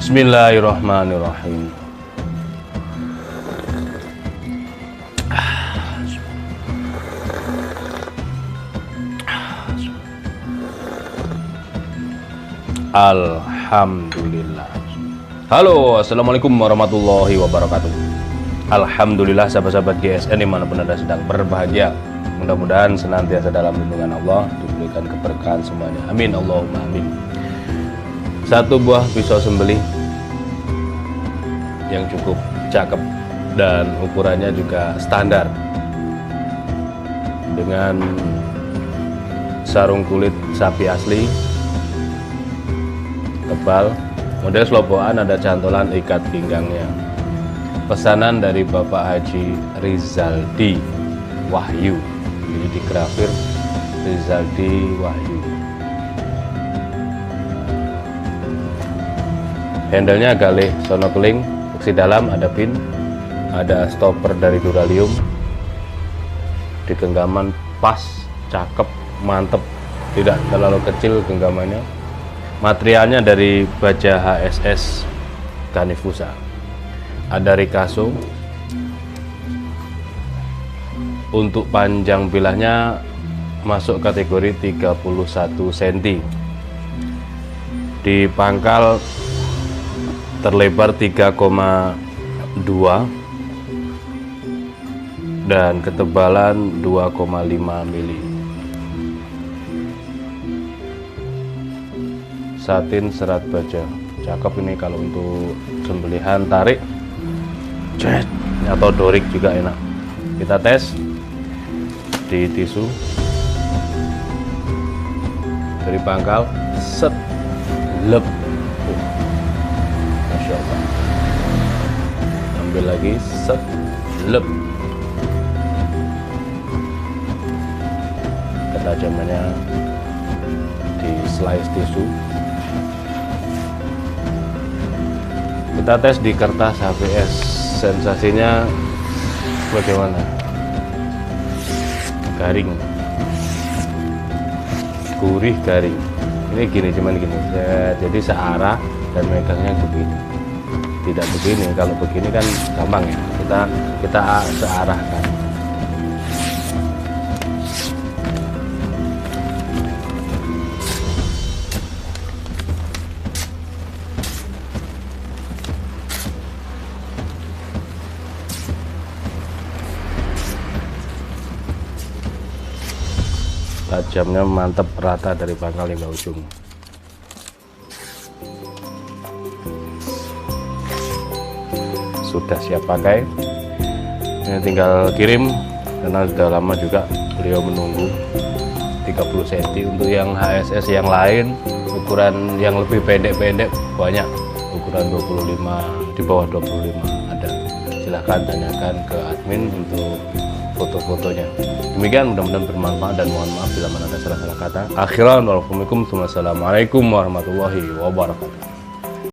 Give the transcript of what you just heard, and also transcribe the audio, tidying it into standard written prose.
Bismillahirrahmanirrahim. Alhamdulillah. Halo, assalamualaikum warahmatullahi wabarakatuh. Alhamdulillah sahabat-sahabat GSN dimanapun Anda sedang berbahagia. Mudah-mudahan senantiasa dalam lindungan Allah, diberikan keberkahan semuanya. Amin Allahumma amin. Satu buah pisau sembelih yang cukup cakep dan ukurannya juga standar, dengan sarung kulit sapi asli tebal, model selobokan, ada cantolan ikat pinggangnya. Pesanan dari Bapak Haji Rizaldi Wahyu, jadi di grafir Rizaldi Wahyu. Handle-nya galih sono keling, fungsi dalam ada pin, ada stopper dari Duralium, di genggaman pas, cakep, mantep, tidak terlalu kecil genggamannya. Materialnya dari baja HSS Ganefusa, ada Rikaso. Untuk panjang bilahnya masuk kategori 31 cm, di pangkal terlebar 3,2 dan ketebalan 2,5 mili. Satin serat baja, cakep ini kalau untuk sembelihan tarik atau dorik juga enak. Kita tes di tisu dari pangkal, set, lep. Masya Allah. Ambil lagi, set, lep. Ketajamannya di slice tisu. Kita tes di kertas HVS, sensasinya bagaimana? Garing, gurih, garing. Ini gini, cuman gini, jadi searah dan megangnya begini, tidak begini. Kalau begini kan gampang ya, kita searahkan. Tajamnya mantap, rata dari pangkal hingga ujung. Sudah siap pakai, ini tinggal kirim karena sudah lama juga beliau menunggu. 30 cm. Untuk yang HSS yang lain, ukuran yang lebih pendek-pendek banyak, ukuran 25, di bawah 25 ada. Silahkan tanyakan ke admin untuk foto-fotonya. Demikian, mudah-mudahan bermanfaat dan mohon maaf bila mana ada salah-salah kata. Akhiran, wassalamualaikum warahmatullahi wabarakatuh.